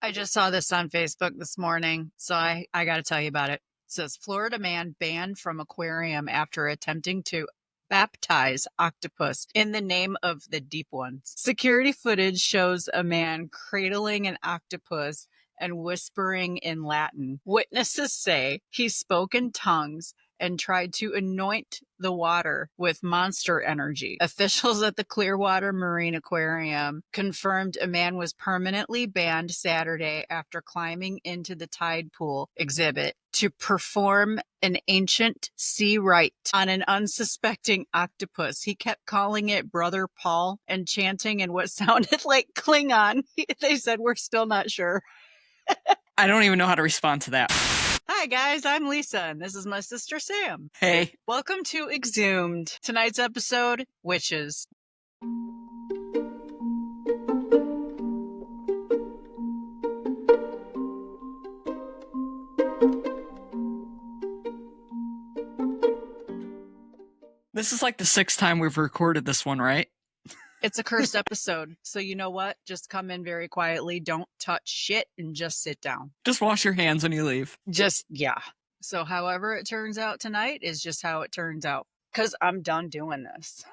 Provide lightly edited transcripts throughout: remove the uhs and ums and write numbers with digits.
I just saw this on Facebook this morning, so I got to tell you about it. It says Florida man banned from aquarium after attempting to baptize octopus in the name of the deep ones. Security footage shows a man cradling an octopus and whispering in Latin. Witnesses say he spoke in tongues and tried to anoint the water with monster energy. Officials at the Clearwater Marine Aquarium confirmed a man was permanently banned Saturday after climbing into the tide pool exhibit to perform an ancient sea rite on an unsuspecting octopus. He kept calling it Brother Paul and chanting in what sounded like Klingon. They said, "We're still not sure." I don't even know how to respond to that. Hi guys, I'm Lisa, and this is my sister Sam. Hey. Welcome to X-UMED. Tonight's episode, Witches. This is like the 6th time we've recorded this one, right? It's a cursed episode, so you know what? Just come in very quietly, don't touch shit, and just sit down. Just wash your hands when you leave. Yeah. So however it turns out tonight is just how it turns out. Because I'm done doing this.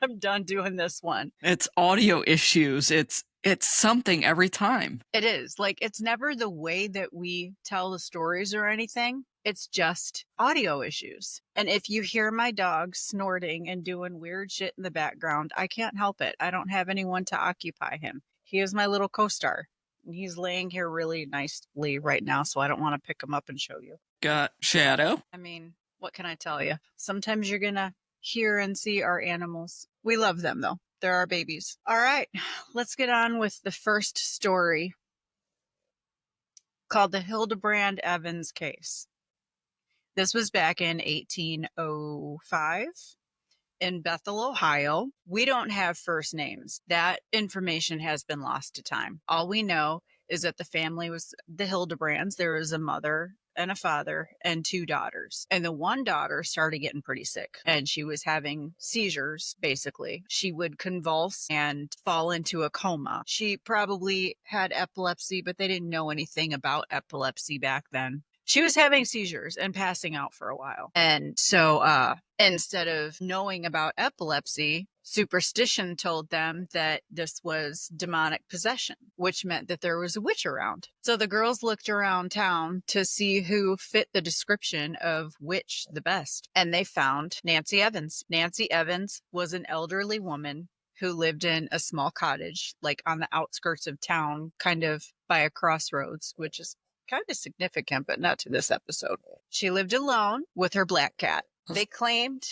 I'm done doing this one. It's audio issues. It's something every time. It is. Like, it's never the way that we tell the stories or anything. It's just audio issues. And if you hear my dog snorting and doing weird shit in the background, I can't help it. I don't have anyone to occupy him. He is my little co-star. He's laying here really nicely right now, so I don't want to pick him up and show you. Got Shadow. I mean, what can I tell you? Sometimes you're going to hear and see our animals. We love them, though. They're our babies. All right, let's get on with the first story called the Hildebrand Evans case. This was back in 1805 in Bethel, Ohio. We don't have first names. That information has been lost to time. All we know is that the family was the Hildebrands. There was a mother and a father and 2 daughters. And the one daughter started getting pretty sick and she was having seizures, basically. She would convulse and fall into a coma. She probably had epilepsy, but they didn't know anything about epilepsy back then. She was having seizures and passing out for a while. And so instead of knowing about epilepsy, superstition told them that this was demonic possession, which meant that there was a witch around. So the girls looked around town to see who fit the description of witch the best. And they found Nancy Evans. Nancy Evans was an elderly woman who lived in a small cottage, like on the outskirts of town, kind of by a crossroads, which is kind of significant, but not to this episode. She lived alone with her black cat. They claimed,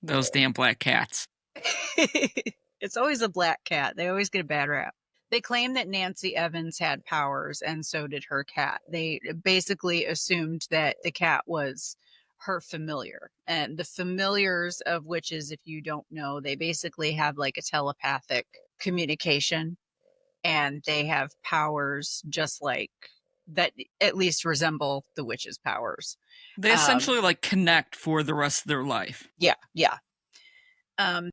Those damn black cats. It's always a black cat. They always get a bad rap. They claimed that Nancy Evans had powers, and so did her cat. They basically assumed that the cat was her familiar. And the familiars of witches, if you don't know, they basically have like a telepathic communication, and they have powers just like that at least resemble the witch's powers. They essentially like connect for the rest of their life. Yeah.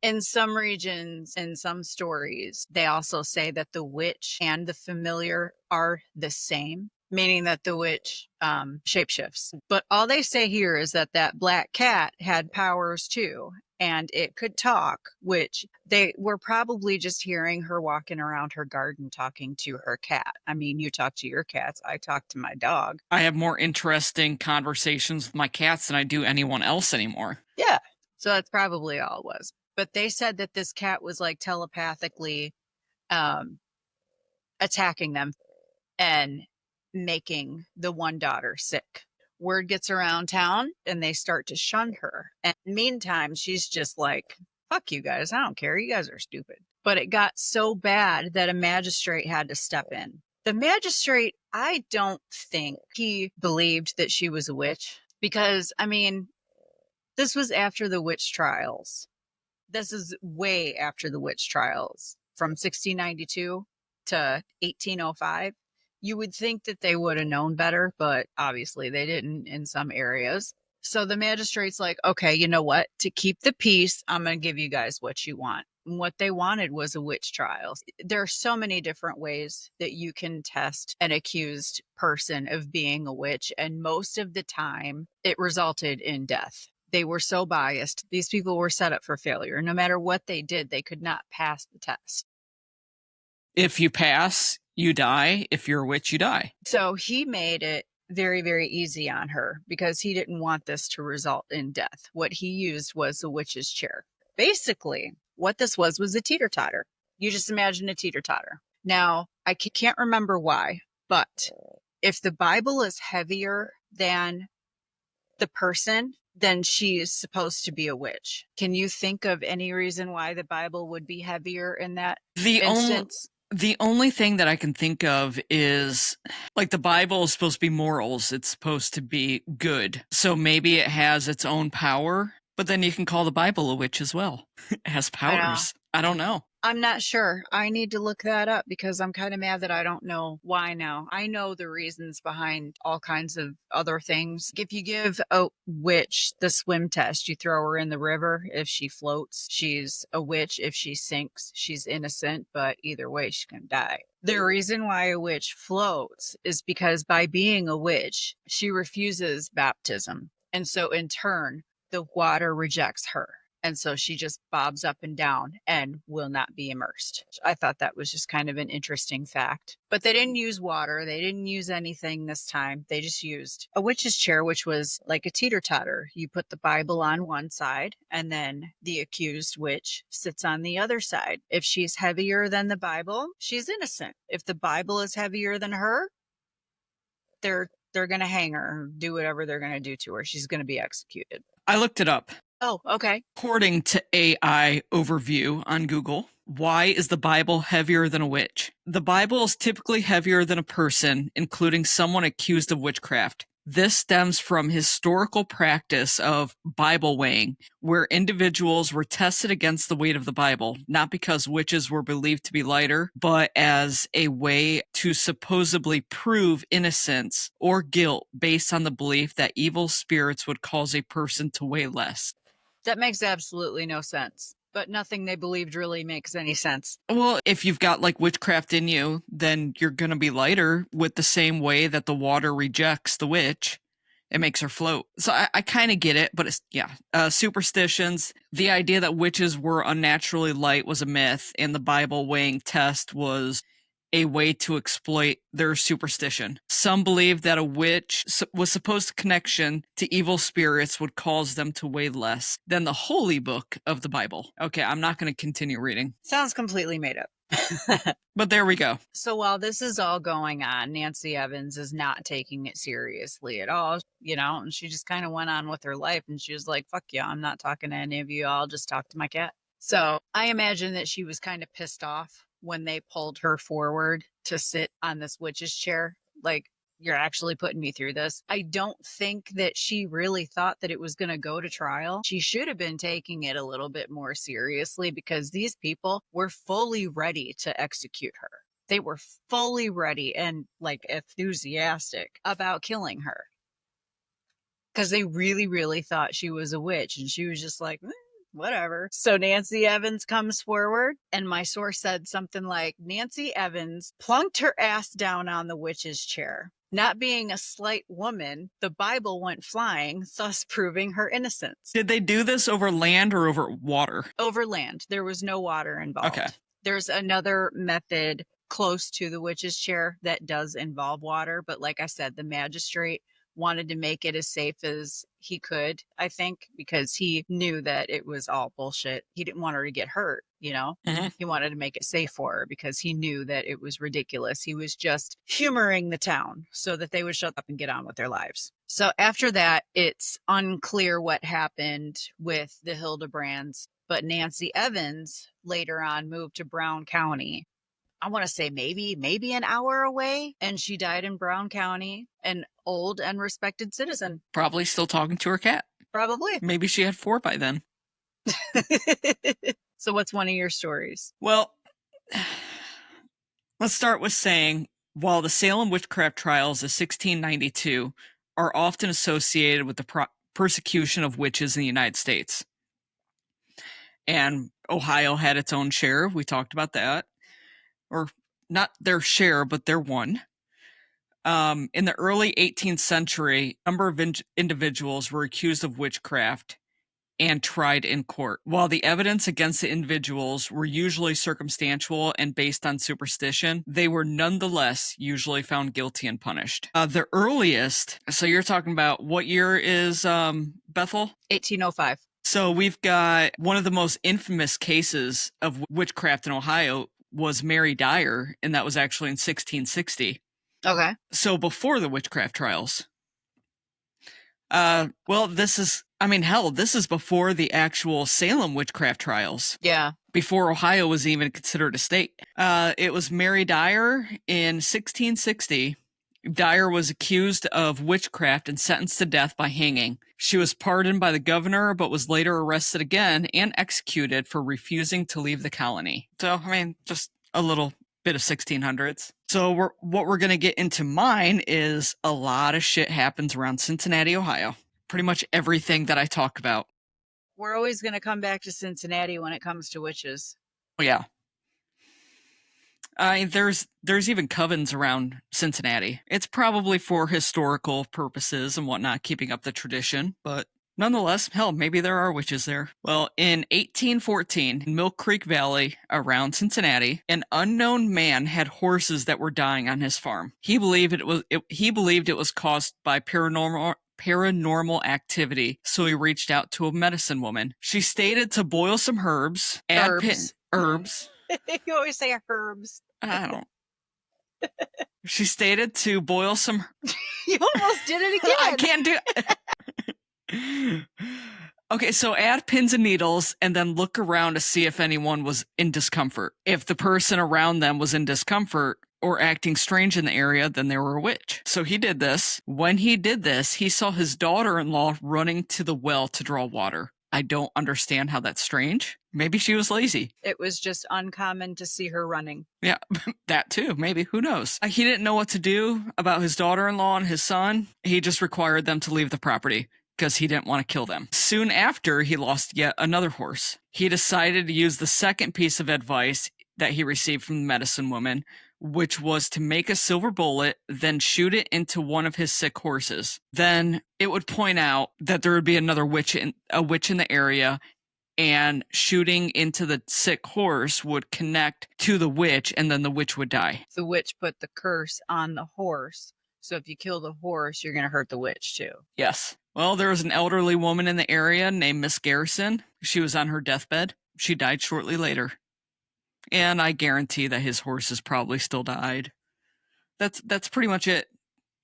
In some regions, in some stories, they also say that the witch and the familiar are the same, meaning that the witch shapeshifts. But all they say here is that that black cat had powers too, and it could talk, which they were probably just hearing her walking around her garden talking to her cat. I mean, you talk to your cats. I talk to my dog. I have more interesting conversations with my cats than I do anyone else anymore. Yeah. So that's probably all it was. But they said that this cat was like telepathically attacking them and making the one daughter sick. Word gets around town and they start to shun her. And meantime, she's just like, fuck you guys. I don't care. You guys are stupid. But it got so bad that a magistrate had to step in. The magistrate, I don't think he believed that she was a witch because, I mean, this was after the witch trials. This is way after the witch trials from 1692 to 1805. You would think that they would have known better, but obviously they didn't in some areas. So the magistrate's like, okay, you know what? To keep the peace, I'm going to give you guys what you want. What they wanted was a witch trial. There are so many different ways that you can test an accused person of being a witch, and most of the time it resulted in death. They were so biased. These people were set up for failure. No matter what they did, they could not pass the test. If you pass, you die. If you're a witch, you die. So he made it very, very easy on her because he didn't want this to result in death. What he used was a witch's chair. Basically, what this was a teeter-totter. You just imagine a teeter-totter. Now, I can't remember why, but if the Bible is heavier than the person, then she is supposed to be a witch. Can you think of any reason why the Bible would be heavier in that instance? The only thing that I can think of is, like, the Bible is supposed to be morals. It's supposed to be good. So maybe it has its own power, but then you can call the Bible a witch as well. It has powers. I don't know. I'm not sure. I need to look that up because I'm kind of mad that I don't know why now. I know the reasons behind all kinds of other things. If you give a witch the swim test, you throw her in the river. If she floats, she's a witch. If she sinks, she's innocent, but either way, she can die. The reason why a witch floats is because by being a witch, she refuses baptism. And so in turn, the water rejects her. And so she just bobs up and down and will not be immersed. I thought that was just kind of an interesting fact. But they didn't use water. They didn't use anything this time. They just used a witch's chair, which was like a teeter-totter. You put the Bible on one side, and then the accused witch sits on the other side. If she's heavier than the Bible, she's innocent. If the Bible is heavier than her, they're going to hang her, do whatever they're going to do to her. She's going to be executed. I looked it up. Oh, okay. According to AI Overview on Google, why is the Bible heavier than a witch? The Bible is typically heavier than a person, including someone accused of witchcraft. This stems from historical practice of Bible weighing, where individuals were tested against the weight of the Bible, not because witches were believed to be lighter, but as a way to supposedly prove innocence or guilt based on the belief that evil spirits would cause a person to weigh less. That makes absolutely no sense. But nothing they believed really makes any sense. Well, if you've got like witchcraft in you, then you're going to be lighter with the same way that the water rejects the witch. It makes her float. So I kind of get it, but it's, superstitions. The idea that witches were unnaturally light was a myth, and the Bible weighing test was a way to exploit their superstition. Some believe that a witch was supposed connection to evil spirits would cause them to weigh less than the holy book of the Bible. Okay, I'm not going to continue reading. Sounds completely made up. But there we go. So while this is all going on, Nancy Evans is not taking it seriously at all, and she just kind of went on with her life, and she was like, fuck yeah, I'm not talking to any of you. I'll just talk to my cat. So I imagine that she was kind of pissed off when they pulled her forward to sit on this witch's chair. Like, you're actually putting me through this. I don't think that she really thought that it was going to go to trial. She should have been taking it a little bit more seriously because these people were fully ready to execute her. They were fully ready and like enthusiastic about killing her because they really, really thought she was a witch, and she was just like, whatever. So Nancy Evans comes forward, and my source said something like, Nancy Evans plunked her ass down on the witch's chair. Not being a slight woman, the Bible went flying, thus proving her innocence. Did they do this over land or over water? Over land. There was no water involved. Okay. There's another method close to the witch's chair that does involve water, but like I said, the magistrate wanted to make it as safe as he could, I think, because he knew that it was all bullshit. He didn't want her to get hurt, Mm-hmm. He wanted to make it safe for her because he knew that it was ridiculous. He was just humoring the town so that they would shut up and get on with their lives. So after that, it's unclear what happened with the Hildebrands, but Nancy Evans later on moved to Brown County. I want to say maybe an hour away, and she died in Brown County, an old and respected citizen. Probably still talking to her cat. Probably. Maybe she had 4 by then. So what's one of your stories? Well, let's start with saying, while the Salem witchcraft trials of 1692 are often associated with the persecution of witches in the United States, and Ohio had its own share. We talked about that. Or not their share, but their one. In the early 18th century, a number of individuals were accused of witchcraft and tried in court. While the evidence against the individuals were usually circumstantial and based on superstition, they were nonetheless usually found guilty and punished. The earliest, so you're talking about what year is Bethel? 1805. So we've got one of the most infamous cases of witchcraft in Ohio was Mary Dyer, and that was actually in 1660. Okay. So before the witchcraft trials. Well, this is before the actual Salem witchcraft trials. Yeah. Before Ohio was even considered a state. It was Mary Dyer in 1660. Dyer was accused of witchcraft and sentenced to death by hanging. She was pardoned by the governor, but was later arrested again and executed for refusing to leave the colony. So, just a little bit of 1600s. So what we're going to get into mine is a lot of shit happens around Cincinnati, Ohio. Pretty much everything that I talk about. We're always going to come back to Cincinnati when it comes to witches. Oh, yeah. There's even covens around Cincinnati. It's probably for historical purposes and whatnot, keeping up the tradition, but nonetheless, hell, maybe there are witches there. Well, in 1814, in Milk Creek Valley around Cincinnati, an unknown man had horses that were dying on his farm. He believed it was caused by paranormal activity, so he reached out to a medicine woman. She stated to boil some herbs. Herbs. You always say herbs. I don't. She stated to boil some. You almost did it again. I can't do it. Okay, so add pins and needles and then look around to see if anyone was in discomfort. If the person around them was in discomfort or acting strange in the area, then they were a witch. So he did this. When he did this, he saw his daughter-in-law running to the well to draw water. I don't understand how that's strange. Maybe she was lazy. It was just uncommon to see her running. Yeah, that too. Maybe. Who knows? He didn't know what to do about his daughter-in-law and his son. He just required them to leave the property because he didn't want to kill them. Soon after, he lost yet another horse. He decided to use the second piece of advice that he received from the medicine woman, which was to make a silver bullet, then shoot it into one of his sick horses. Then it would point out that there would be another witch in the area, and shooting into the sick horse would connect to the witch, and then the witch would die. The witch put the curse on the horse, so if you kill the horse, you're going to hurt the witch too. Yes. Well, there was an elderly woman in the area named Miss Garrison. She was on her deathbed. She died shortly later. And I guarantee that his horses probably still died. That's pretty much it.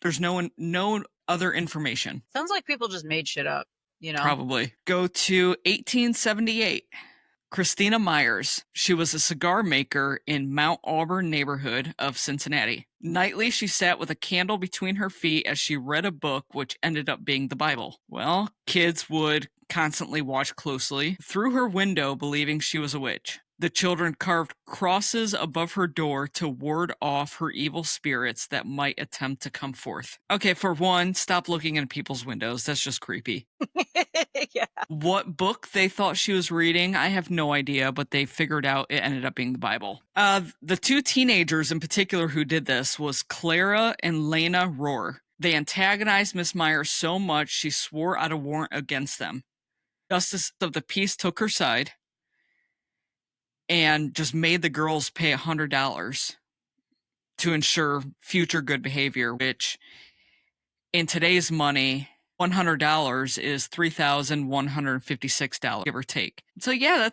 There's no other information. Sounds like people just made shit up, you know? Probably. Go to 1878. Christina Myers. She was a cigar maker in Mount Auburn neighborhood of Cincinnati. Nightly, she sat with a candle between her feet as she read a book, which ended up being the Bible. Well, kids would constantly watch closely through her window, believing she was a witch. The children carved crosses above her door to ward off her evil spirits that might attempt to come forth. Okay, for one, stop looking in people's windows. That's just creepy. Yeah. What book they thought she was reading, I have no idea, but they figured out it ended up being the Bible. The two teenagers in particular who did this was Clara and Lena Rohr. They antagonized Miss Myers so much she swore out a warrant against them. Justice of the peace took her side and just made the girls pay $100 to ensure future good behavior, which in today's money, $100 is $3,156, give or take. So yeah,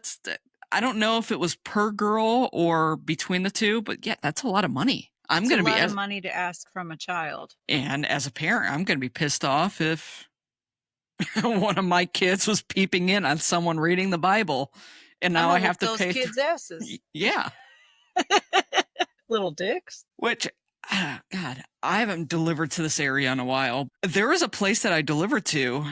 I don't know if it was per girl or between the two, but yeah, that's a lot of money. It's a lot of money to ask from a child. And as a parent, I'm going to be pissed off if one of my kids was peeping in on someone reading the Bible. And now I have to pay those kids' asses. Yeah. Little dicks. Which, God, I haven't delivered to this area in a while. There is a place that I delivered to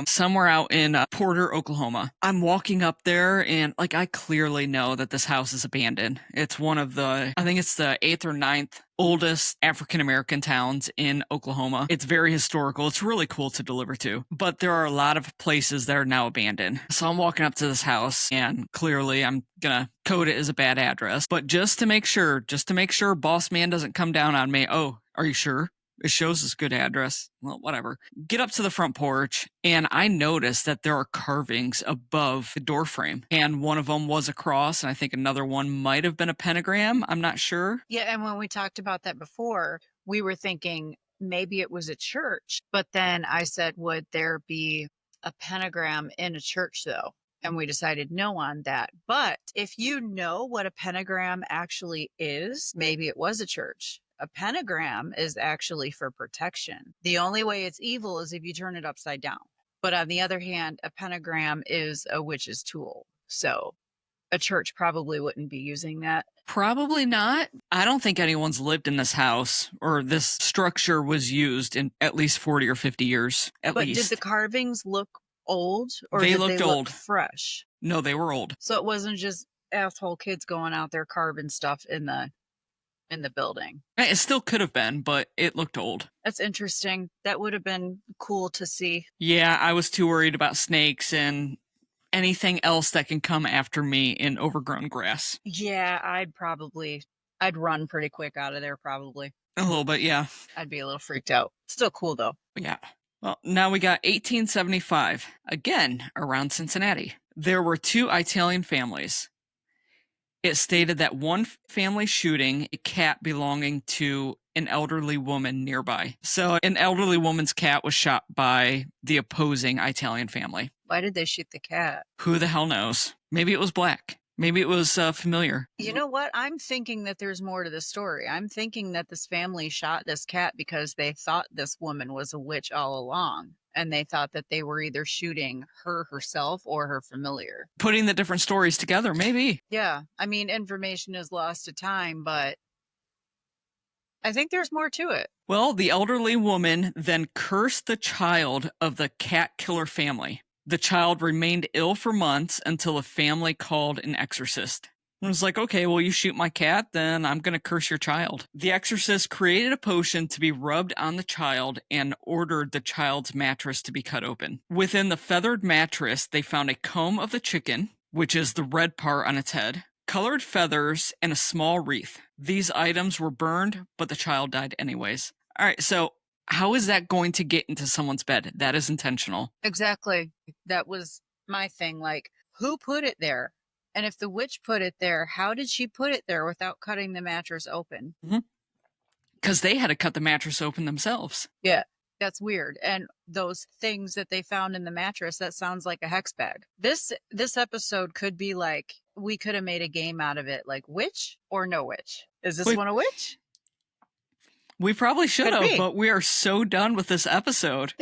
somewhere out in Porter, Oklahoma. I'm walking up there and like I clearly know that this house is abandoned. It's one of the, I think it's the 8th or 9th oldest African-American towns in Oklahoma. It's very historical. It's really cool to deliver to. But there are a lot of places that are now abandoned. So I'm walking up to this house and clearly I'm gonna code it as a bad address. But just to make sure boss man doesn't come down on me. Oh, are you sure? It shows this good address. Well, whatever. Get up to the front porch, and I noticed that there are carvings above the door frame. And one of them was a cross, and I think another one might have been a pentagram. I'm not sure. Yeah, and when we talked about that before, we were thinking maybe it was a church. But then I said, would there be a pentagram in a church, though? And we decided no on that. But if you know what a pentagram actually is, maybe it was a church. A pentagram is actually for protection. The only way it's evil is if you turn it upside down. But on the other hand, a pentagram is a witch's tool. So a church probably wouldn't be using that. Probably not. I don't think anyone's lived in this house or this structure was used in at least 40 or 50 years, at But least. did the carvings look old or They did looked they old. look fresh? No, they were old. So it wasn't just asshole kids going out there carving stuff in the building. It still could have been, but it looked old. That's interesting. That would have been cool to see. Yeah, I was too worried about snakes and anything else that can come after me in overgrown grass. Yeah, I'd run pretty quick out of there probably. A little bit, yeah. I'd be a little freaked out. Still cool though. Yeah. Well, now we got 1875, again around Cincinnati. There were 2 Italian families. It stated that one family shooting a cat belonging to an elderly woman nearby. So an elderly woman's cat was shot by the opposing Italian family. Why did they shoot the cat? Who the hell knows? Maybe it was black. Maybe it was familiar. You know what? I'm thinking that there's more to the story. I'm thinking that this family shot this cat because they thought this woman was a witch all along. And they thought that they were either shooting her herself or her familiar. Putting the different stories together, maybe. Yeah. I mean, information is lost to time, but I think there's more to it. Well, the elderly woman then cursed the child of the cat killer family. The child remained ill for months until the family called an exorcist. It was like, okay, well, you shoot my cat, then I'm going to curse your child. The exorcist created a potion to be rubbed on the child and ordered the child's mattress to be cut open. Within the feathered mattress, they found a comb of the chicken, which is the red part on its head, colored feathers, and a small wreath. These items were burned, but the child died anyways. All right, so how is that going to get into someone's bed? That is intentional. Exactly. That was my thing. Like, who put it there? And if the witch put it there, how did she put it there without cutting the mattress open? Because they had to cut the mattress open themselves. Yeah, that's weird. And those things that they found in the mattress, that sounds like a hex bag. This episode could be like, we could have made a game out of it, like witch or no witch. Is this one a witch? We probably should have, but we are so done with this episode.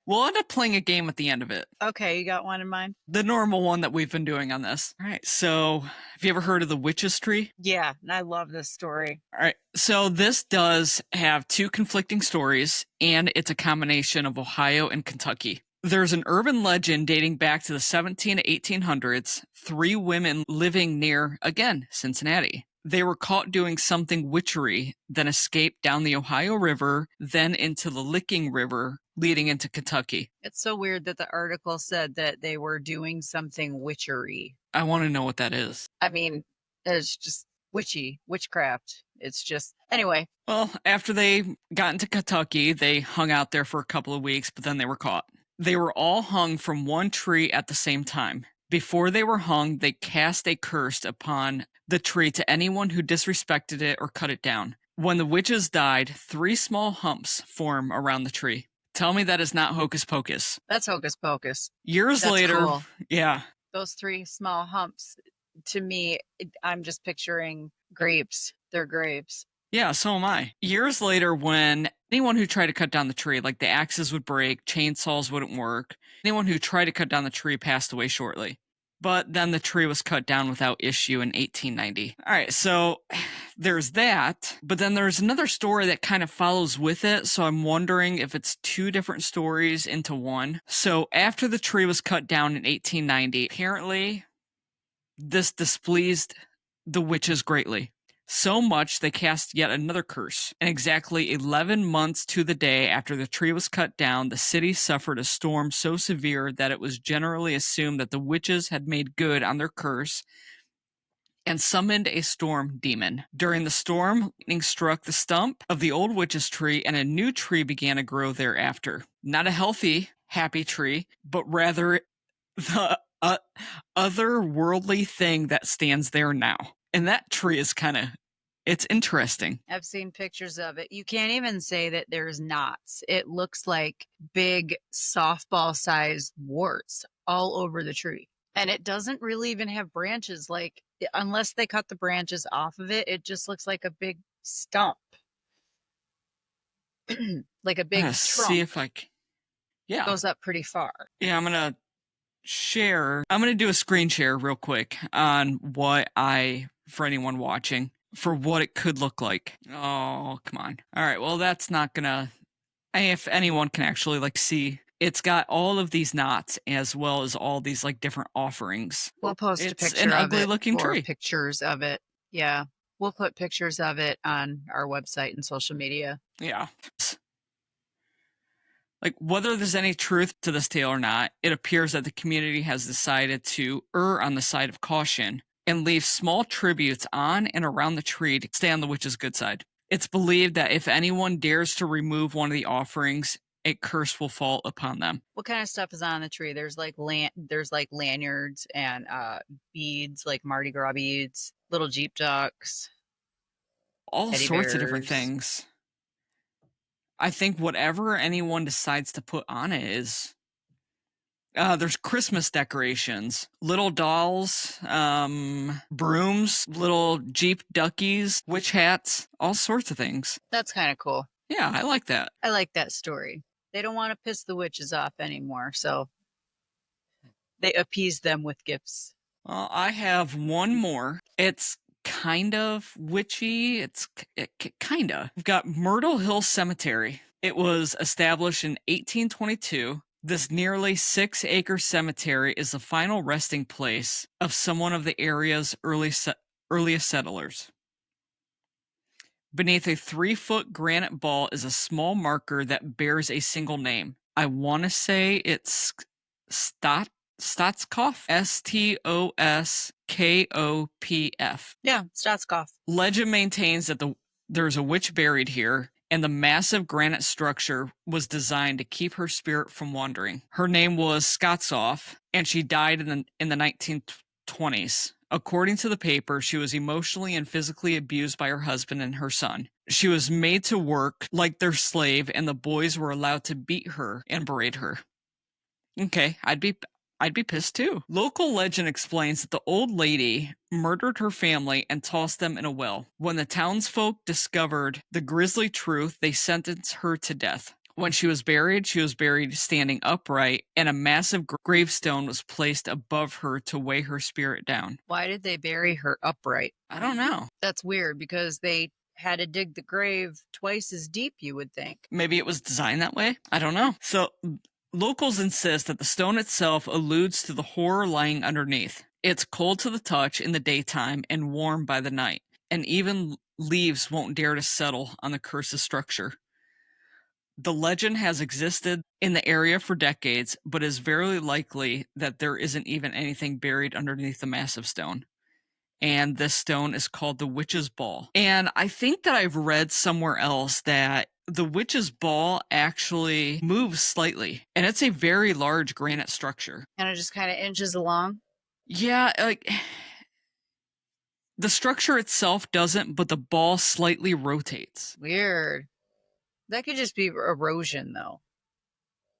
We'll end up playing a game at the end of it. Okay, you got one in mind? The normal one that we've been doing on this. All right, so have you ever heard of the witch's tree? Yeah, I love this story. All right, so this does have 2 conflicting stories, and it's a combination of Ohio and Kentucky. There's an urban legend dating back to the 17 to 1800s, 3 women living near, again, Cincinnati. They were caught doing something witchery, then escaped down the Ohio River, then into the Licking River, leading into Kentucky. It's so weird that the article said that they were doing something witchery. I want to know what that is. I mean, it's just witchcraft. It's just, anyway. Well, after they got into Kentucky, they hung out there for a couple of weeks, but then they were caught. They were all hung from one tree at the same time. Before they were hung, they cast a curse upon the tree to anyone who disrespected it or cut it down. When the witches died, 3 small humps form around the tree. Tell me that is not hocus pocus. That's hocus pocus. Years later, cool. Yeah. Those 3 small humps, to me, I'm just picturing grapes. They're grapes. Yeah, so am I. Years later, when anyone who tried to cut down the tree, like the axes would break, chainsaws wouldn't work, anyone who tried to cut down the tree passed away shortly. but then the tree was cut down without issue in 1890. All right, so there's that, but then there's another story that kind of follows with it, so I'm wondering if it's two different stories into one. So after the tree was cut down in 1890, apparently this displeased the witches greatly. So much they cast yet another curse. And exactly 11 months to the day after the tree was cut down, the city suffered a storm so severe that it was generally assumed that the witches had made good on their curse and summoned a storm demon. During the storm, lightning struck the stump of the old witch's tree, and a new tree began to grow thereafter. Not a healthy, happy tree, but rather the otherworldly thing that stands there now. And that tree is it's interesting. I've seen pictures of it. You can't even say that there's knots. It looks like big softball-sized warts all over the tree. And it doesn't really even have branches. Like, unless they cut the branches off of it, it just looks like a big stump. Like a big trunk. See if I can. Yeah. It goes up pretty far. Yeah, I'm going to do a screen share real quick on for anyone watching, for what it could look like. Oh, come on. All right, well, that's not gonna, if anyone can actually see, it's got all of these knots as well as all these different offerings. We'll post a picture of it. It's an ugly looking tree. Pictures of it. Yeah. We'll put pictures of it on our website and social media. Yeah. Whether there's any truth to this tale or not, it appears that the community has decided to err on the side of caution and leave small tributes on and around the tree to stay on the witch's good side. It's believed that if anyone dares to remove one of the offerings, a curse will fall upon them. What kind of stuff is on the tree? There's lanyards and beads, like Mardi Gras beads, little Jeep ducks, all sorts of different things. I think whatever anyone decides to put on it is. There's Christmas decorations, little dolls, brooms, little Jeep duckies, witch hats, all sorts of things. That's kind of cool. Yeah, I like that. I like that story. They don't want to piss the witches off anymore, so they appease them with gifts. Well, I have one more. It's kind of witchy. Kind of. We've got Myrtle Hill Cemetery. It was established in 1822. This nearly 6-acre cemetery is the final resting place of someone of the area's earliest settlers. Beneath a 3-foot granite ball is a small marker that bears a single name. I want to say it's Stotskopf. Stotskopf. Yeah, Stotskopf. Legend maintains that there's a witch buried here, and the massive granite structure was designed to keep her spirit from wandering. Her name was Skotsoff, and she died in the 1920s. According to the paper, she was emotionally and physically abused by her husband and her son. She was made to work like their slave, and the boys were allowed to beat her and berate her. Okay, I'd be pissed too. Local legend explains that the old lady murdered her family and tossed them in a well. When the townsfolk discovered the grisly truth, they sentenced her to death. When she was buried standing upright, and a massive gravestone was placed above her to weigh her spirit down. Why did they bury her upright? I don't know. That's weird, because they had to dig the grave twice as deep, you would think. Maybe it was designed that way? I don't know. So locals insist that the stone itself alludes to the horror lying underneath. It's cold to the touch in the daytime and warm by the night, and even leaves won't dare to settle on the cursed structure. The legend has existed in the area for decades, but is very likely that there isn't even anything buried underneath the massive stone. And this stone is called the Witch's Ball. And I think that I've read somewhere else that the Witch's Ball actually moves slightly, and it's a very large granite structure. And it just kind of inches along? Yeah, the structure itself doesn't, but the ball slightly rotates. Weird. That could just be erosion, though.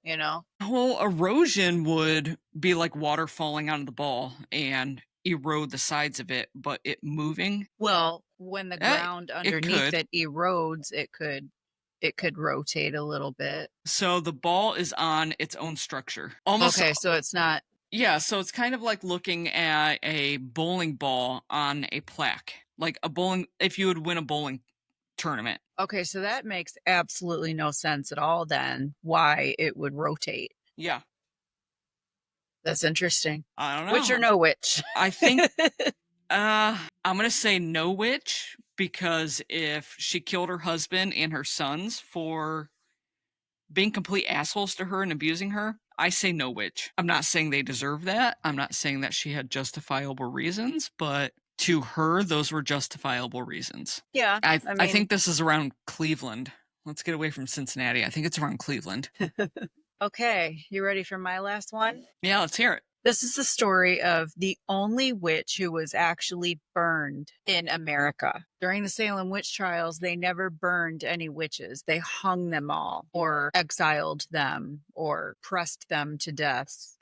You know? Well, erosion would be like water falling onto the ball and erode the sides of it, but it moving. Well, when the ground underneath it erodes, it could rotate a little bit. So the ball is on its own structure. Almost. Okay, so it's not. Yeah, so it's kind of like looking at a bowling ball on a plaque. Like if you would win a bowling tournament. Okay, so that makes absolutely no sense at all then, why it would rotate. Yeah. That's interesting. I don't know. Witch or no witch? I think I'm going to say no witch, because if she killed her husband and her sons for being complete assholes to her and abusing her, I say no witch. I'm not saying they deserve that. I'm not saying that she had justifiable reasons, but to her, those were justifiable reasons. Yeah. I think this is around Cleveland. Let's get away from Cincinnati. I think it's around Cleveland. Okay, you ready for my last one? Yeah, let's hear it. This is the story of the only witch who was actually burned in America. During the Salem witch trials, they never burned any witches. They hung them all, or exiled them, or pressed them to death.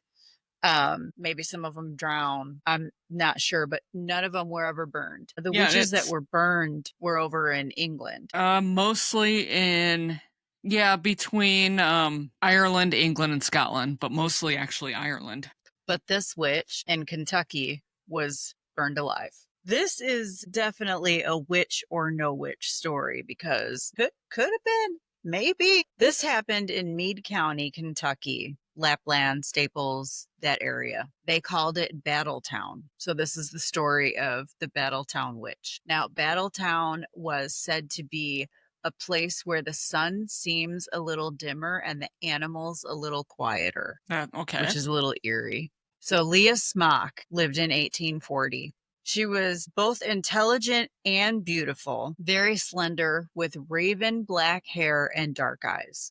Maybe some of them drowned. I'm not sure, but none of them were ever burned. The witches that were burned were over in England. Mostly in... Yeah, between Ireland, England, and Scotland, but mostly actually Ireland. But this witch in Kentucky was burned alive. This is definitely a witch or no witch story, because could have been, maybe. This happened in Meade County, Kentucky, Lapland, Staples, that area. They called it Battletown. So this is the story of the Battletown witch. Now, Battletown was said to be a place where the sun seems a little dimmer and the animals a little quieter. Okay. Which is a little eerie. So Leah Smock lived in 1840. She was both intelligent and beautiful, very slender, with raven black hair and dark eyes.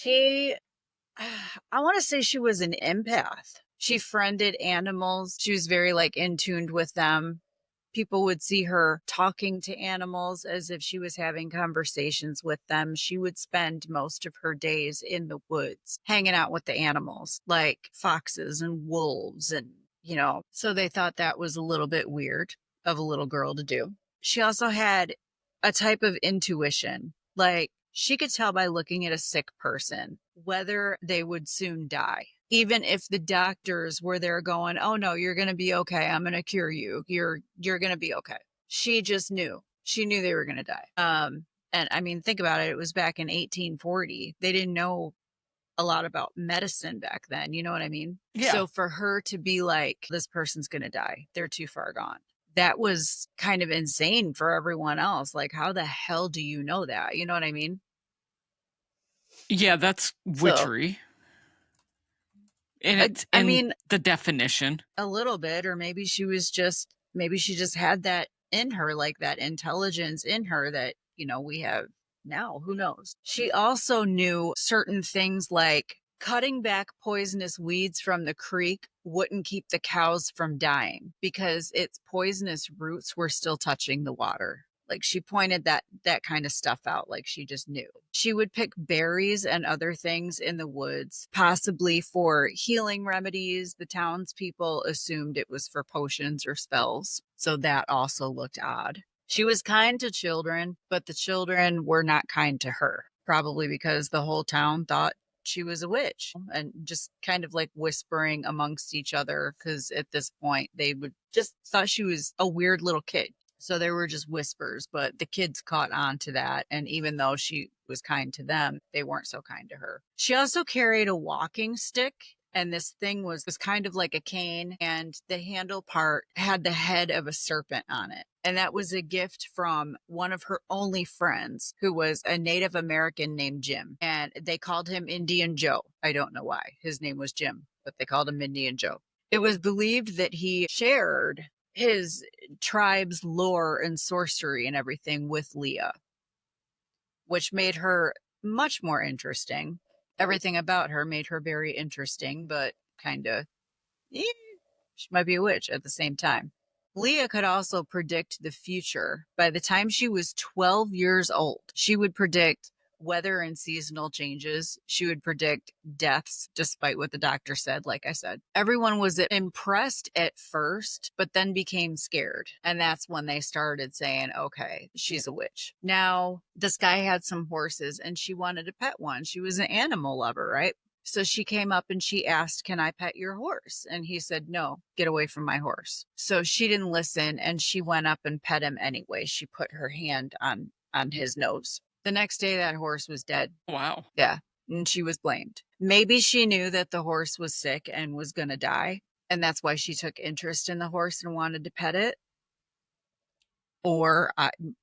I want to say she was an empath. She friended animals. She was very in tuned with them. People would see her talking to animals as if she was having conversations with them. She would spend most of her days in the woods, hanging out with the animals, like foxes and wolves. And, so they thought that was a little bit weird of a little girl to do. She also had a type of intuition. Like, she could tell by looking at a sick person whether they would soon die. Even if the doctors were there going, oh no, you're going to be okay. I'm going to cure you. You're going to be okay. She just knew. She knew they were going to die. And I mean, think about it. It was back in 1840. They didn't know a lot about medicine back then. You know what I mean? Yeah. So for her to be like, this person's going to die, they're too far gone. That was kind of insane for everyone else. Like, how the hell do you know that? You know what I mean? Yeah, that's witchery. I mean, the definition. A little bit, or maybe she just had that in her, like that intelligence in her that, we have now. Who knows? She also knew certain things, like cutting back poisonous weeds from the creek wouldn't keep the cows from dying because its poisonous roots were still touching the water. Like, she pointed that kind of stuff out, like she just knew. She would pick berries and other things in the woods, possibly for healing remedies. The townspeople assumed it was for potions or spells, so that also looked odd. She was kind to children, but the children were not kind to her, probably because the whole town thought she was a witch, and just kind of like whispering amongst each other, because at this point they would just thought she was a weird little kid. So there were just whispers, but the kids caught on to that. And even though she was kind to them, they weren't so kind to her. She also carried a walking stick. And this thing was kind of like a cane. And the handle part had the head of a serpent on it. And that was a gift from one of her only friends, who was a Native American named Jim. And they called him Indian Joe. I don't know why. His name was Jim, but they called him Indian Joe. It was believed that he shared his tribe's lore and sorcery and everything with Leah, which made her much more interesting. Everything about her made her very interesting, but kind of, she might be a witch at the same time. Leah could also predict the future. By the time she was 12 years old, she would predict weather and seasonal changes. She would predict deaths, despite what the doctor said, like I said. Everyone was impressed at first, but then became scared. And that's when they started saying, okay, she's a witch. Now, this guy had some horses and she wanted to pet one. She was an animal lover, right? So she came up and she asked, "Can I pet your horse?" And he said, "No, get away from my horse." So she didn't listen and she went up and pet him anyway. She put her hand on his nose. The next day, that horse was dead. Wow. Yeah. And she was blamed. Maybe she knew that the horse was sick and was going to die. And that's why she took interest in the horse and wanted to pet it. Or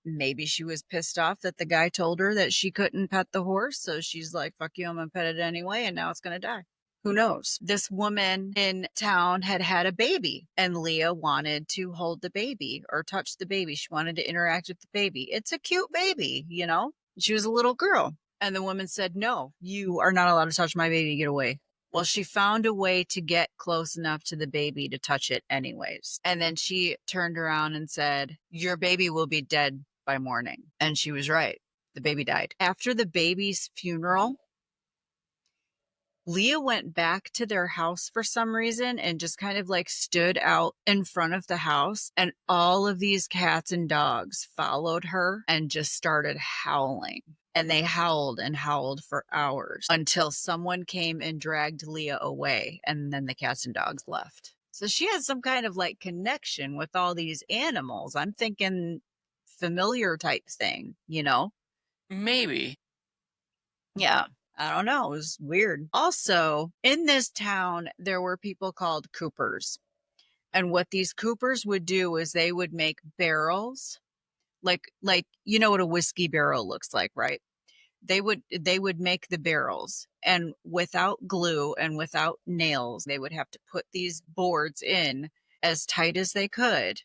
maybe she was pissed off that the guy told her that she couldn't pet the horse. So she's like, fuck you, I'm going to pet it anyway. And now it's going to die. Who knows? This woman in town had had a baby and Leah wanted to hold the baby or touch the baby. She wanted to interact with the baby. It's a cute baby, you know? She was a little girl. And the woman said, "No, you are not allowed to touch my baby. Get away." Well, she found a way to get close enough to the baby to touch it anyways. And then she turned around and said, "Your baby will be dead by morning." And she was right. The baby died. After the baby's funeral, Leah went back to their house for some reason and just kind of like stood out in front of the house. And all of these cats and dogs followed her and just started howling. And they howled and howled for hours until someone came and dragged Leah away. And then the cats and dogs left. So she had some kind of like connection with all these animals. I'm thinking familiar type thing, you know? Maybe. Yeah. I don't know. It was weird. Also, in this town, there were people called coopers. And what these coopers would do is they would make barrels, like you know what a whiskey barrel looks like, right? They would make the barrels, and without glue and without nails, they would have to put these boards in as tight as they could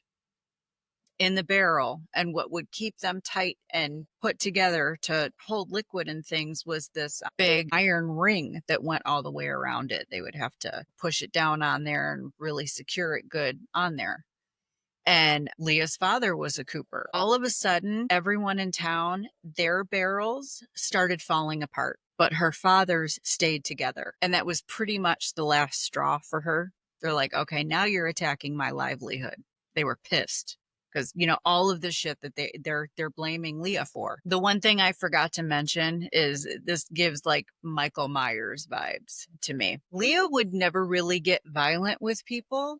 in the barrel. And what would keep them tight and put together to hold liquid and things was this big iron ring that went all the way around it. They would have to push it down on there and really secure it good on there. And Leah's father was a cooper. All of a sudden, everyone in town, their barrels started falling apart, but her father's stayed together. And that was pretty much the last straw for her. They're like, okay, now you're attacking my livelihood. They were pissed because, you know, all of the shit that they're blaming Leah for. The one thing I forgot to mention is this gives like Michael Myers vibes to me. Leah would never really get violent with people.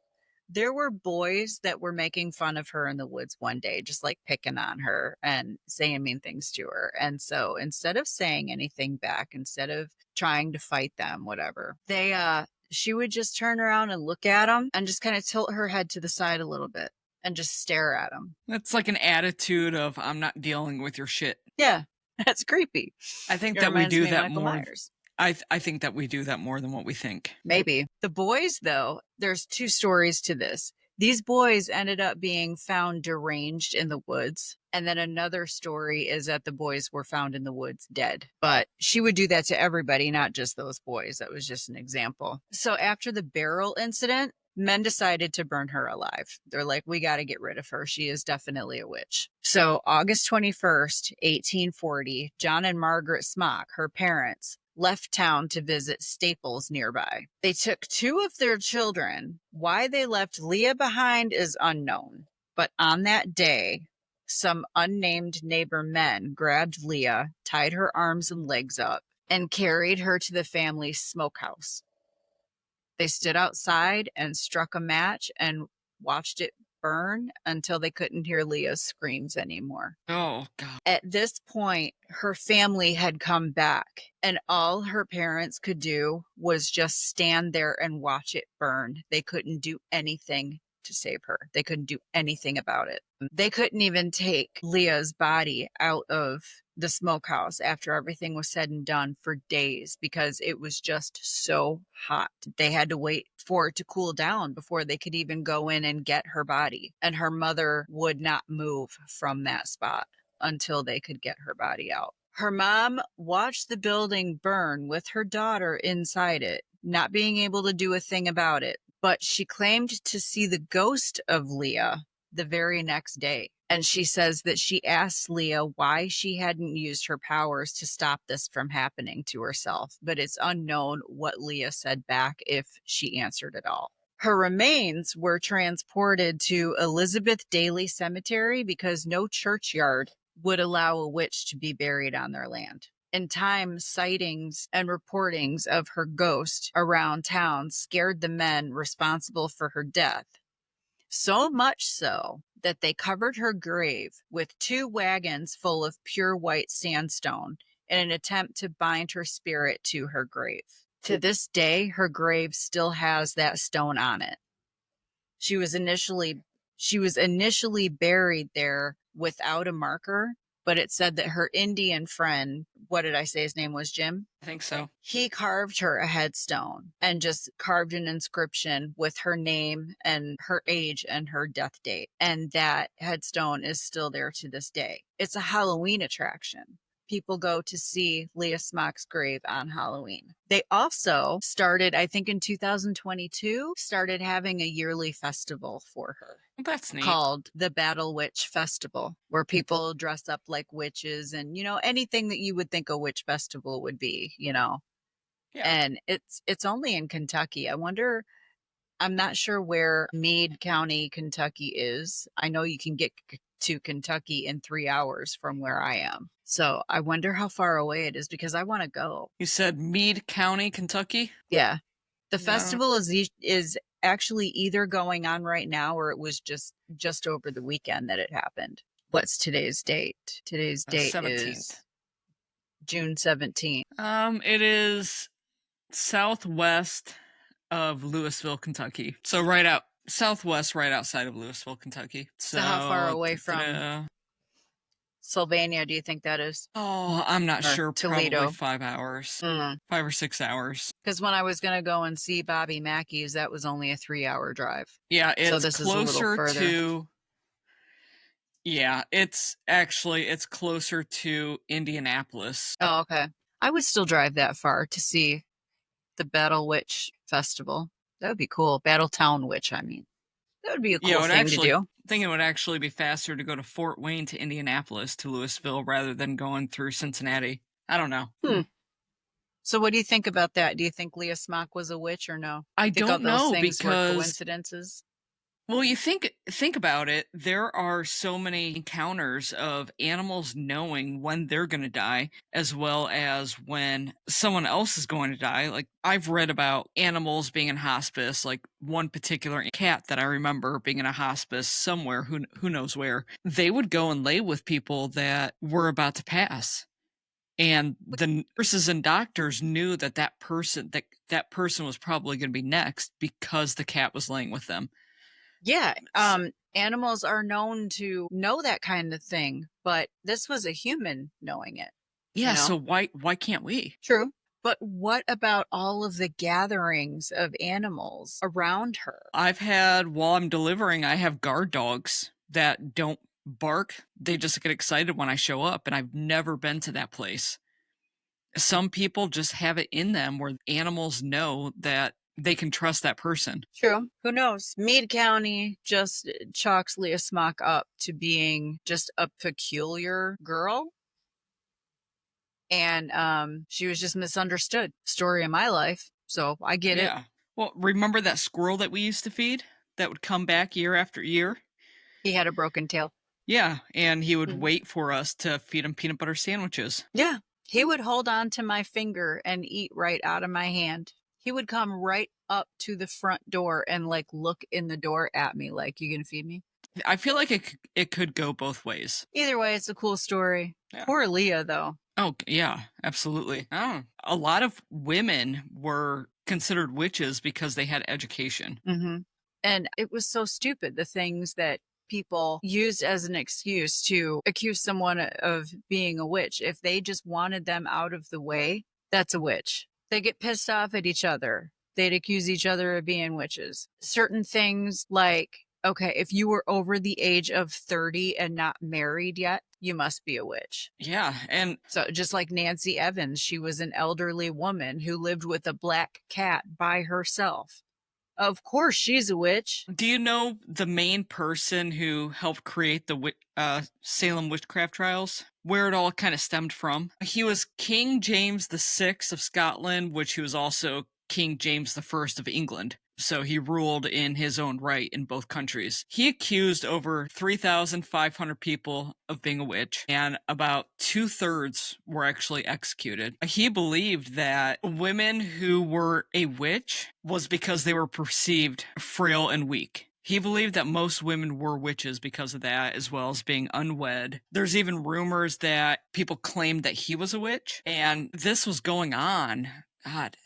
There were boys that were making fun of her in the woods one day, just like picking on her and saying mean things to her. And so instead of saying anything back, instead of trying to fight them, whatever, she would just turn around and look at them and just kind of tilt her head to the side a little bit and just stare at them. That's like an attitude of, I'm not dealing with your shit. Yeah, that's creepy. I think It that we reminds do me of that Michael more. Myers. I think that we do that more than what we think. Maybe. The boys, though, there's two stories to this. These boys ended up being found deranged in the woods. And then another story is that the boys were found in the woods dead. But she would do that to everybody, not just those boys. That was just an example. So after the barrel incident, men decided to burn her alive. They're like, we got to get rid of her. She is definitely a witch. So August 21st, 1840, John and Margaret Smock, her parents, left town to visit Staples nearby. They took two of their children. Why they left Leah behind is unknown. But on that day, some unnamed neighbor men grabbed Leah, tied her arms and legs up, and carried her to the family's smokehouse. They stood outside and struck a match and watched it burn until they couldn't hear Leah's screams anymore. Oh, God. At this point, her family had come back, and all her parents could do was just stand there and watch it burn. They couldn't do anything to save her. They couldn't do anything about it. They couldn't even take Leah's body out of the smokehouse after everything was said and done for days because it was just so hot. They had to wait for it to cool down before they could even go in and get her body. And her mother would not move from that spot until they could get her body out. Her mom watched the building burn with her daughter inside it, not being able to do a thing about it. But she claimed to see the ghost of Leah the very next day. And she says that she asked Leah why she hadn't used her powers to stop this from happening to herself. But it's unknown what Leah said back, if she answered at all. Her remains were transported to Elizabeth Daly Cemetery because no churchyard would allow a witch to be buried on their land. In time, sightings and reportings of her ghost around town scared the men responsible for her death. So much so that they covered her grave with 2 wagons full of pure white sandstone in an attempt to bind her spirit to her grave. To this day, her grave still has that stone on it. She was initially buried there without a marker, but it said that her Indian friend, what did I say his name was, Jim? I think so. He carved her a headstone and just carved an inscription with her name and her age and her death date. And that headstone is still there to this day. It's a Halloween attraction. People go to see Leah Smock's grave on Halloween. They also started, I think in 2022, started having a yearly festival for her. That's neat. Called the Battle Witch Festival, where people dress up like witches and, anything that you would think a witch festival would be, Yeah. And it's only in Kentucky. I'm not sure where Meade County, Kentucky is. I know you can get to Kentucky in 3 hours from where I am. So I wonder how far away it is because I want to go. You said Meade County, Kentucky? Yeah. The festival is actually either going on right now or it was just over the weekend that it happened. What's today's date? Today's date 17th. is June 17th. It is southwest of Louisville, Kentucky. So southwest, right outside of Louisville, Kentucky. So how far away from Sylvania do you think that is? Oh, I'm not sure. Toledo. Probably 5 hours. 5 or 6 hours. Because when I was going to go and see Bobby Mackey's, that was only a 3-hour drive. Yeah, it's so this closer is a little further. to... Yeah, it's closer to Indianapolis. Oh, okay. I would still drive that far to see the Battle Witch Festival. That would be cool. Battletown Witch, I mean. That would be a cool thing to do. I think it would actually be faster to go to Fort Wayne to Indianapolis to Louisville rather than going through Cincinnati. I don't know. So what do you think about that? Do you think Leah Smock was a witch or no? I don't know things because were coincidences. Well, you think about it, there are so many encounters of animals knowing when they're going to die, as well as when someone else is going to die. Like, I've read about animals being in hospice, like one particular cat that I remember being in a hospice somewhere, who knows where. They would go and lay with people that were about to pass. And the nurses and doctors knew that person was probably going to be next because the cat was laying with them. Yeah, animals are known to know that kind of thing, but this was a human knowing it. Yeah, so why can't we? True. But what about all of the gatherings of animals around her? While I'm delivering, I have guard dogs that don't bark. They just get excited when I show up, and I've never been to that place. Some people just have it in them where animals know that they can trust that person. True. Who knows? Meade County just chalks Leah Smock up to being just a peculiar girl. And she was just misunderstood. Story of my life. So I get it. Yeah. Well, remember that squirrel that we used to feed that would come back year after year? He had a broken tail. Yeah. And he would wait for us to feed him peanut butter sandwiches. Yeah. He would hold on to my finger and eat right out of my hand. He would come right up to the front door and look in the door at me like, you gonna feed me? I feel like it could go both ways. Either way, it's a cool story. Yeah. Poor Leah, though. Oh, yeah, absolutely. Oh, a lot of women were considered witches because they had education. Mm-hmm. And it was so stupid, the things that people used as an excuse to accuse someone of being a witch. If they just wanted them out of the way, that's a witch. They get pissed off at each other. They'd accuse each other of being witches. Certain things like, okay, if you were over the age of 30 and not married yet, you must be a witch. Yeah. And so just like Nancy Evans, she was an elderly woman who lived with a black cat by herself. Of course, she's a witch. Do you know the main person who helped create the Salem witchcraft trials? Where it all kind of stemmed from? He was King James VI of Scotland, which he was also King James I of England. So he ruled in his own right in both countries. He accused over 3,500 people of being a witch, and about 2/3 were actually executed. He believed that women who were a witch was because they were perceived frail and weak. He believed that most women were witches because of that, as well as being unwed. There's even rumors that people claimed that he was a witch, and this was going on. God,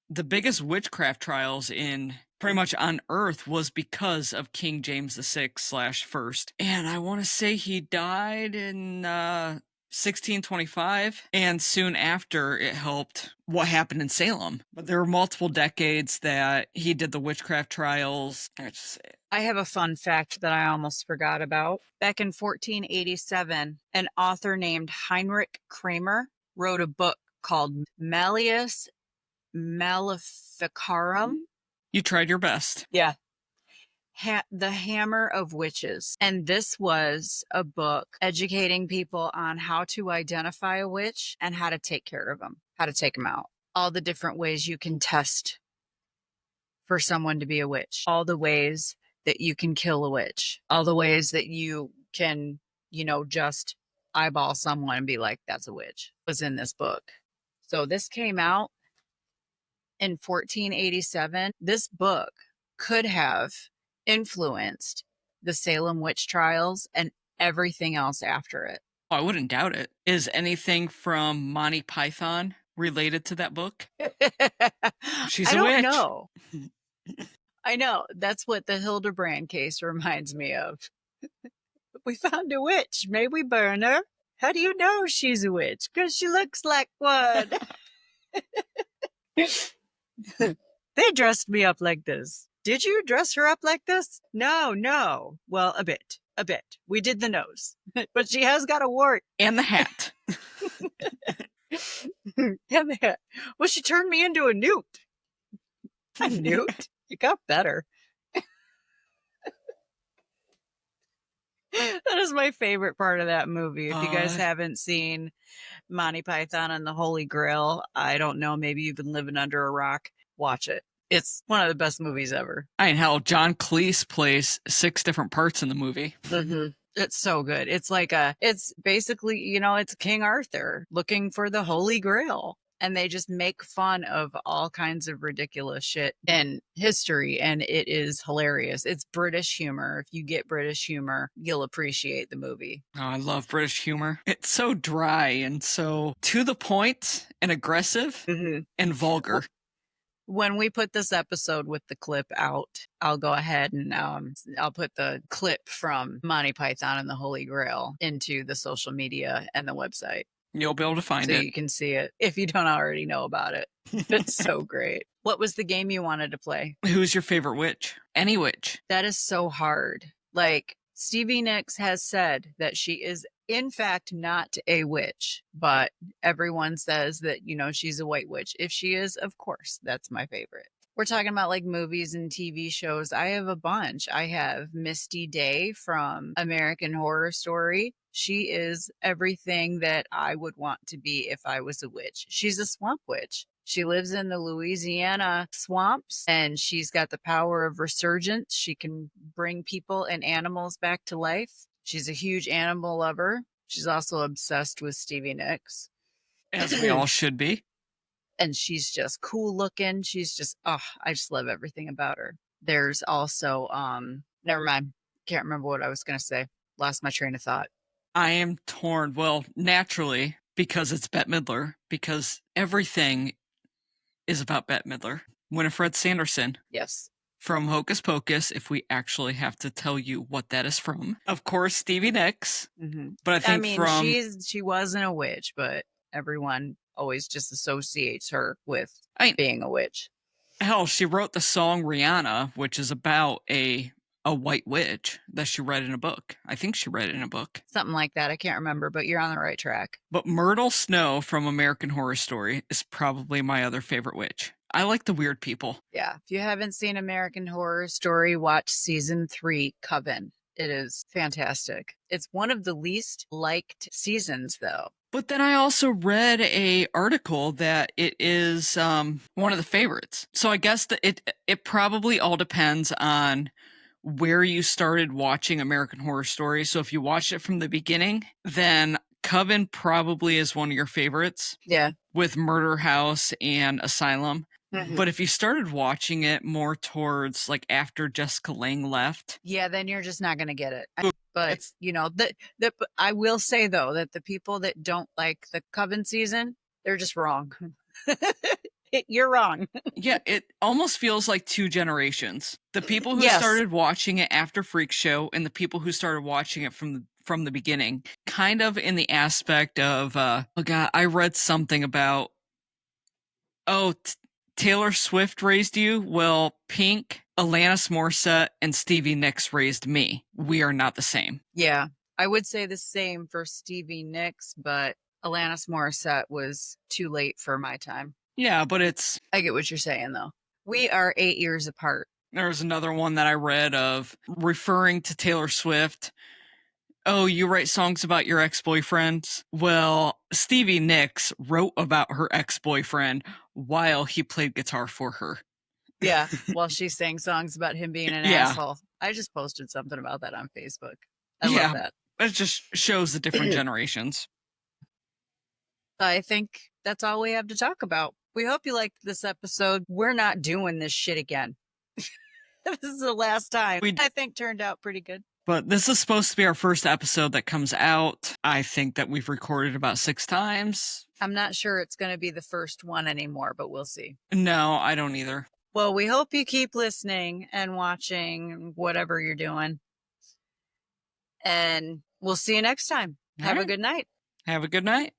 the biggest witchcraft trials in pretty much on earth was because of King James VI/First. And I want to say he died in 1625, and soon after it helped what happened in Salem. But there were multiple decades that he did the witchcraft trials. I have a fun fact that I almost forgot about. Back in 1487, an author named Heinrich Kramer wrote a book called Malleus Maleficarum. You tried your best. Yeah. The Hammer of Witches. And this was a book educating people on how to identify a witch and how to take care of them, how to take them out. All the different ways you can test for someone to be a witch, all the ways that you can kill a witch, all the ways that you can, just eyeball someone and be like, that's a witch, was in this book. So this came out in 1487. This book could have influenced the Salem witch trials and everything else after it. I wouldn't doubt it. Is anything from Monty Python related to that book? She's a witch. I don't know. I know. That's what the Hildebrand case reminds me of. We found a witch. May we burn her? How do you know she's a witch? Because she looks like one. They dressed me up like this. Did you dress her up like this? No. Well, a bit. We did the nose, but she has got a wart. And the hat. And the hat. Well, she turned me into a newt. A newt? You got better. That is my favorite part of that movie. If you guys haven't seen Monty Python and the Holy Grail, I don't know, maybe you've been living under a rock. Watch it. It's one of the best movies ever. I mean, hell, John Cleese plays 6 different parts in the movie. Mm-hmm. It's so good. It's it's basically, it's King Arthur looking for the Holy Grail. And they just make fun of all kinds of ridiculous shit in history. And it is hilarious. It's British humor. If you get British humor, you'll appreciate the movie. Oh, I love British humor. It's so dry and so to the point and aggressive and vulgar. When we put this episode with the clip out, I'll go ahead and I'll put the clip from Monty Python and the Holy Grail into the social media and the website. You'll be able to find it. So you can see it if you don't already know about it. It's so great. What was the game you wanted to play? Who's your favorite witch? Any witch. That is so hard. Like, Stevie Nicks has said that she is, in fact, not a witch, but everyone says that, she's a white witch. If she is, of course, that's my favorite. We're talking about like movies and TV shows. I have a bunch. I have Misty Day from American Horror Story. She is everything that I would want to be if I was a witch. She's a swamp witch. She lives in the Louisiana swamps, and she's got the power of resurgence. She can bring people and animals back to life. She's a huge animal lover. She's also obsessed with Stevie Nicks. As we all should be. And she's just cool looking. She's just, I just love everything about her. There's also, never mind. Can't remember what I was going to say. Lost my train of thought. I am torn. Well, naturally, because it's Bette Midler, because everything is about Bette Midler. Winifred Sanderson. Yes. From Hocus Pocus, if we actually have to tell you what that is from. Of course, Stevie Nicks. Mm-hmm. But I think she wasn't a witch, but everyone always just associates her with being a witch. Hell, she wrote the song Rihanna, which is about a white witch that she read in a book. I think she read it in a book. Something like that. I can't remember, but you're on the right track. But Myrtle Snow from American Horror Story is probably my other favorite witch. I like the weird people. Yeah. If you haven't seen American Horror Story, watch season 3, Coven. It is fantastic. It's one of the least liked seasons, though. But then I also read a article that it is one of the favorites. So I guess that it probably all depends on where you started watching American Horror Story. So if you watched it from the beginning, then Coven probably is one of your favorites. Yeah. With Murder House and Asylum. Mhm. But if you started watching it more towards like after Jessica Lange left, yeah, then you're just not going to get it. But I will say though that the people that don't like the Coven season, they're just wrong. You're wrong. Yeah, it almost feels like two generations. The people who Yes. started watching it after Freak Show and the people who started watching it from the beginning, kind of in the aspect of oh god, I read something about Taylor Swift raised you. Well, Pink, Alanis Morissette, and Stevie Nicks raised me. We are not the same. Yeah, I would say the same for Stevie Nicks, but Alanis Morissette was too late for my time. Yeah, but I get what you're saying, though. We are 8 years apart. There's another one that I read of referring to Taylor Swift. Oh, you write songs about your ex-boyfriends? Well, Stevie Nicks wrote about her ex-boyfriend while he played guitar for her. Yeah, while she sang songs about him being an asshole. I just posted something about that on Facebook. I love that. It just shows the different generations. I think that's all we have to talk about. We hope you liked this episode. We're not doing this shit again. This is the last time. I think turned out pretty good. But this is supposed to be our first episode that comes out. I think that we've recorded about 6 times. I'm not sure it's going to be the first one anymore, but we'll see. No, I don't either. Well, we hope you keep listening and watching whatever you're doing. And we'll see you next time. Have a good night. Have a good night.